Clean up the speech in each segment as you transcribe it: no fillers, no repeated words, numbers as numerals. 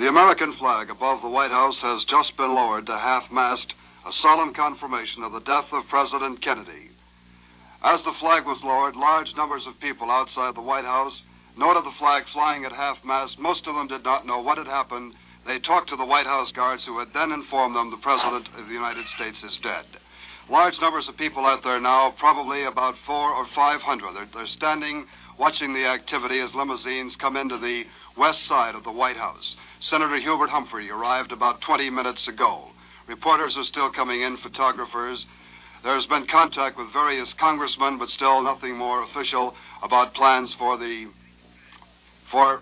The American flag above the White House has just been lowered to half-mast, a solemn confirmation of the death of President Kennedy. As the flag was lowered, large numbers of people outside the White House noted the flag flying at half-mast. Most of them did not know what had happened. They talked to the White House guards, who had then informed them the President of the United States is dead. Large numbers of people out there now, probably about 400 or 500. They're standing, watching the activity as limousines come into the west side of the White House. Senator Hubert Humphrey arrived about 20 minutes ago. Reporters are still coming in, photographers. There's been contact with various congressmen, but still nothing more official about plans for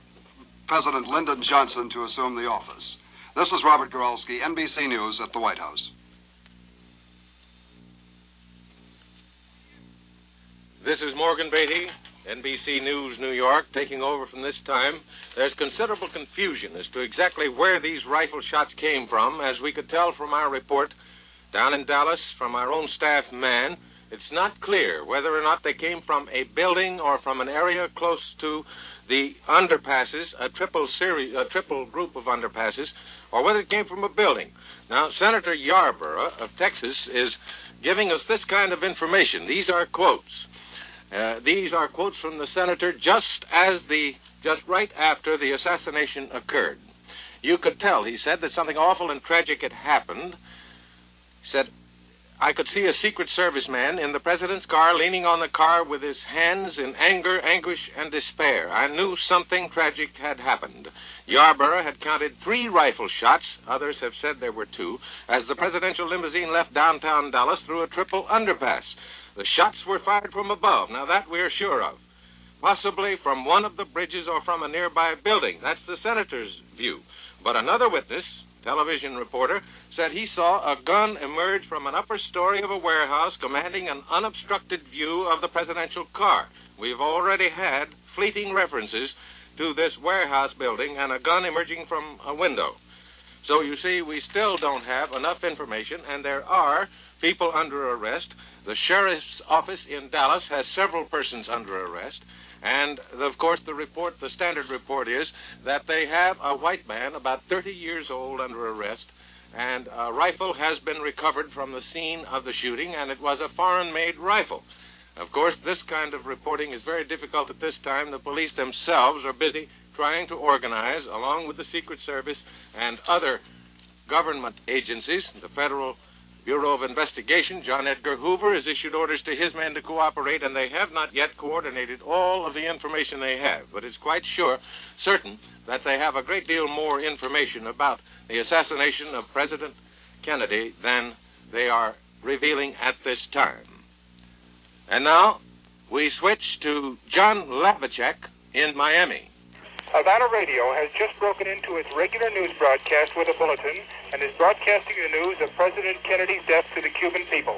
President Lyndon Johnson to assume the office. This is Robert Goralski, NBC News at the White House. This is Morgan Beatty, NBC News, New York, taking over from this time. There's considerable confusion as to exactly where these rifle shots came from. As we could tell from our report down in Dallas from our own staff man, it's not clear whether or not they came from a building or from an area close to the underpasses, a triple group of underpasses, or whether it came from a building. Now, Senator Yarborough of Texas is giving us this kind of information. These are quotes. These are quotes from the senator just right after the assassination occurred. You could tell, he said, that something awful and tragic had happened. He said, I could see a Secret Service man in the president's car, leaning on the car with his hands in anger, anguish, and despair. I knew something tragic had happened. Yarborough had counted 3 rifle shots, others have said there were 2, as the presidential limousine left downtown Dallas through a triple underpass. The shots were fired from above. Now, that we're sure of. Possibly from one of the bridges or from a nearby building. That's the senator's view. But another witness, television reporter, said he saw a gun emerge from an upper story of a warehouse commanding an unobstructed view of the presidential car. We've already had fleeting references to this warehouse building and a gun emerging from a window. So, you see, we still don't have enough information, and there are people under arrest. The sheriff's office in Dallas has several persons under arrest. And, of course, the standard report is that they have a white man, about 30 years old, under arrest, and a rifle has been recovered from the scene of the shooting, and it was a foreign-made rifle. Of course, this kind of reporting is very difficult at this time. The police themselves are busy trying to organize, along with the Secret Service and other government agencies, the Federal Bureau of Investigation. John Edgar Hoover has issued orders to his men to cooperate, and they have not yet coordinated all of the information they have. But it's quite certain that they have a great deal more information about the assassination of President Kennedy than they are revealing at this time. And now we switch to John Wlw-Radio in Miami. Havana Radio has just broken into its regular news broadcast with a bulletin and is broadcasting the news of President Kennedy's death to the Cuban people.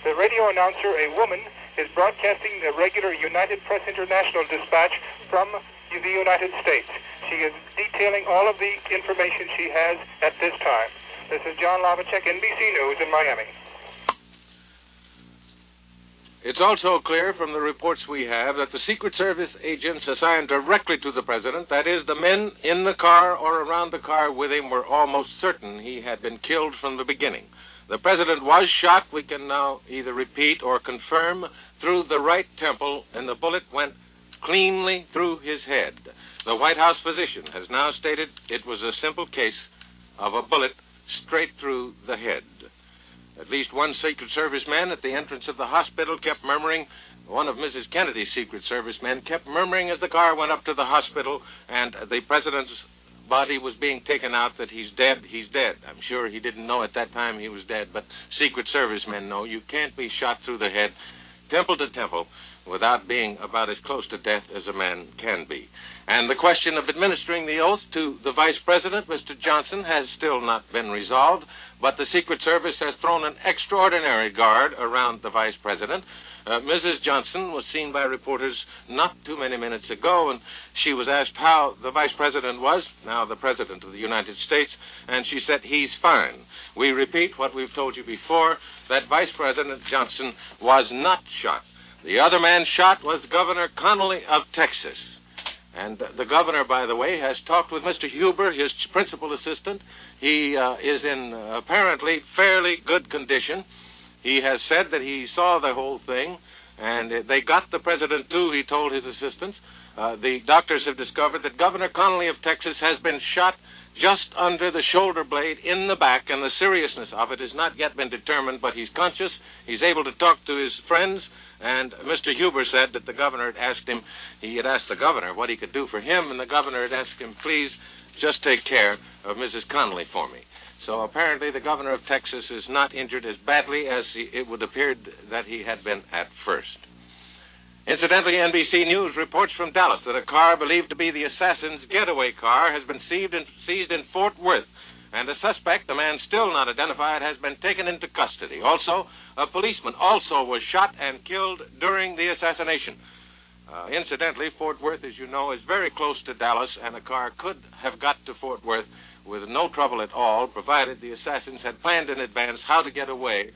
The radio announcer, a woman, is broadcasting the regular United Press International dispatch from the United States. She is detailing all of the information she has at this time. This is John Wlw-Radio, NBC News in Miami. It's also clear from the reports we have that the Secret Service agents assigned directly to the president, that is, the men in the car or around the car with him, were almost certain he had been killed from the beginning. The president was shot, we can now either repeat or confirm, through the right temple, and the bullet went cleanly through his head. The White House physician has now stated it was a simple case of a bullet straight through the head. At least one Secret Service man at the entrance of the hospital kept murmuring. One of Mrs. Kennedy's Secret Service men kept murmuring as the car went up to the hospital and the president's body was being taken out that he's dead, he's dead. I'm sure he didn't know at that time he was dead, but Secret Service men know you can't be shot through the head, temple to temple, without being about as close to death as a man can be. And the question of administering the oath to the Vice President, Mr. Johnson, has still not been resolved, but the Secret Service has thrown an extraordinary guard around the Vice President. Mrs. Johnson was seen by reporters not too many minutes ago, and she was asked how the Vice President was, now the President of the United States, and she said, he's fine. We repeat what we've told you before, that Vice President Johnson was not shot. The other man shot was Governor Connolly of Texas. And the governor, by the way, has talked with Mr. Huber, his principal assistant. He is in apparently fairly good condition. He has said that he saw the whole thing, and they got the president, too, he told his assistants. The doctors have discovered that Governor Connolly of Texas has been shot just under the shoulder blade in the back, and the seriousness of it has not yet been determined, but he's conscious. He's able to talk to his friends, and Mr. Huber said that the governor had asked him, he had asked the governor what he could do for him, and the governor had asked him, please, just take care of Mrs. Connolly for me. So apparently the governor of Texas is not injured as badly as it would appear that he had been at first. Incidentally, NBC News reports from Dallas that a car believed to be the assassin's getaway car has been seized in Fort Worth, and a suspect, a man still not identified, has been taken into custody. Also, a policeman also was shot and killed during the assassination. Incidentally, Fort Worth, as you know, is very close to Dallas, and a car could have got to Fort Worth with no trouble at all, provided the assassins had planned in advance how to get away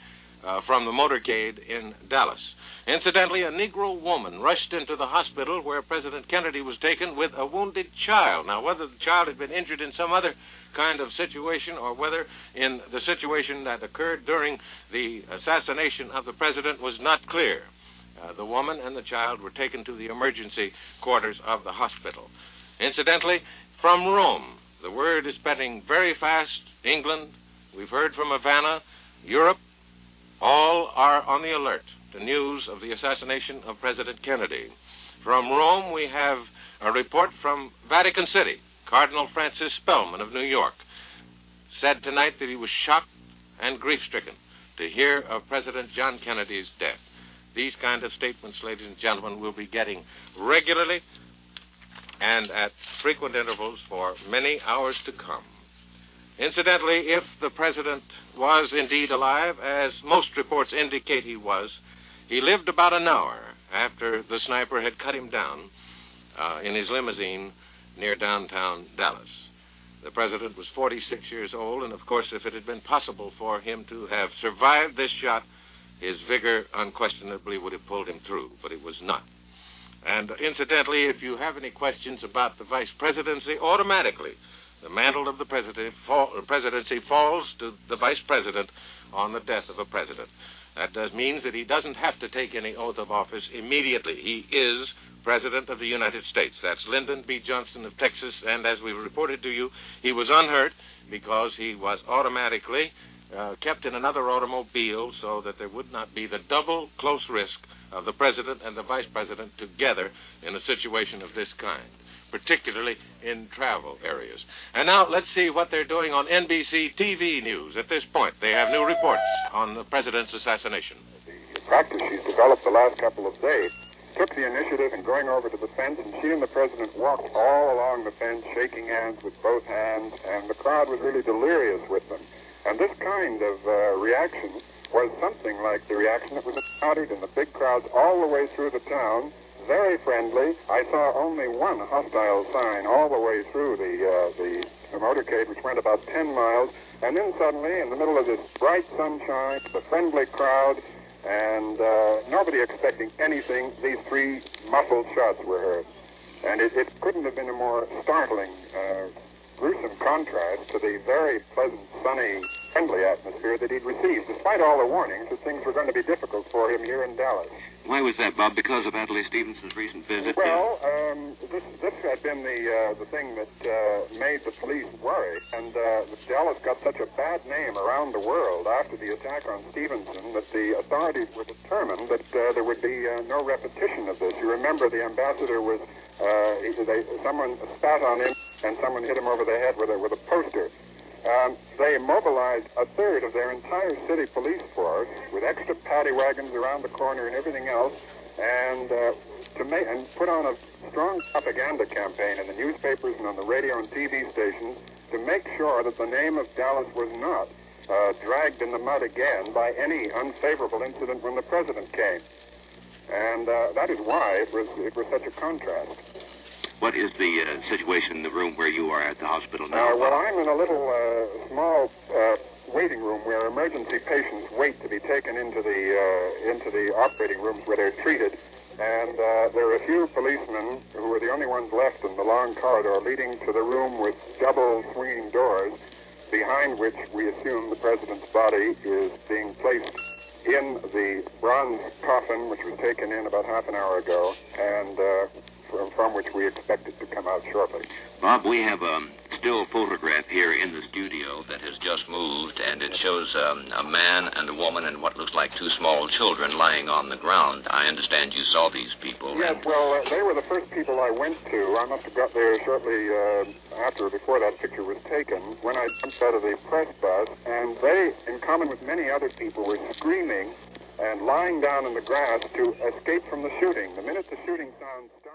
from the motorcade in Dallas. Incidentally, a Negro woman rushed into the hospital where President Kennedy was taken with a wounded child. Now, whether the child had been injured in some other kind of situation or whether in the situation that occurred during the assassination of the president was not clear. The woman and the child were taken to the emergency quarters of the hospital. Incidentally, from Rome, the word is spreading very fast. England, we've heard from Havana, Europe, all are on the alert to news of the assassination of President Kennedy. From Rome, we have a report from Vatican City. Cardinal Francis Spellman of New York said tonight that he was shocked and grief-stricken to hear of President John Kennedy's death. These kind of statements, ladies and gentlemen, we'll be getting regularly and at frequent intervals for many hours to come. Incidentally, if the president was indeed alive, as most reports indicate he was, he lived about an hour after the sniper had cut him down in his limousine near downtown Dallas. The president was 46 years old, and of course, if it had been possible for him to have survived this shot, his vigor unquestionably would have pulled him through, but it was not. And incidentally, if you have any questions about the vice presidency, automatically the mantle of the presidency falls to the vice president on the death of a president. That means that he doesn't have to take any oath of office immediately. He is President of the United States. That's Lyndon B. Johnson of Texas, and as we reported to you, he was unhurt because he was automatically kept in another automobile so that there would not be the double close risk of the president and the vice president together in a situation of this kind, particularly in travel areas. And now let's see what they're doing on NBC TV News at this point. They have new reports on the president's assassination. The practice she's developed the last couple of days took the initiative in going over to the fence, and she and the president walked all along the fence, shaking hands with both hands, and the crowd was really delirious with them. And this kind of reaction was something like the reaction that was encountered in the big crowds all the way through the town. Very friendly. I saw only one hostile sign all the way through the motorcade, which went about 10 miles. And then suddenly, in the middle of this bright sunshine, the friendly crowd, and nobody expecting anything, these three muffled shots were heard. And it couldn't have been a more startling, gruesome contrast to the very pleasant, sunny, friendly atmosphere that he'd received, despite all the warnings that things were going to be difficult for him here in Dallas. Why was that, Bob? Because of Adlai Stevenson's recent visit? Well, this had been the thing that made the police worry, and Dallas got such a bad name around the world after the attack on Stevenson that the authorities were determined that there would be no repetition of this. You remember the ambassador was, someone spat on him and someone hit him over the head with a poster. They mobilized a third of their entire city police force with extra paddy wagons around the corner and everything else, and put on a strong propaganda campaign in the newspapers and on the radio and TV stations to make sure that the name of Dallas was not dragged in the mud again by any unfavorable incident when the president came. And that is why it was such a contrast. What is the situation in the room where you are at the hospital now? Well, I'm in a little small waiting room where emergency patients wait to be taken into the operating rooms where they're treated. And there are a few policemen who are the only ones left in the long corridor leading to the room with double swinging doors, behind which we assume the president's body is being placed in the bronze coffin, which was taken in about half an hour ago, and from which we expect it to come out shortly. Bob, we have a still photograph here in the studio that has just moved, and it shows a man and a woman and what looks like two small children lying on the ground. I understand you saw these people. Yes, well, they were the first people I went to. I must have got there shortly after or before that picture was taken, when I jumped out of the press bus, and they, in common with many other people, were screaming and lying down in the grass to escape from the shooting. The minute the shooting sound stopped,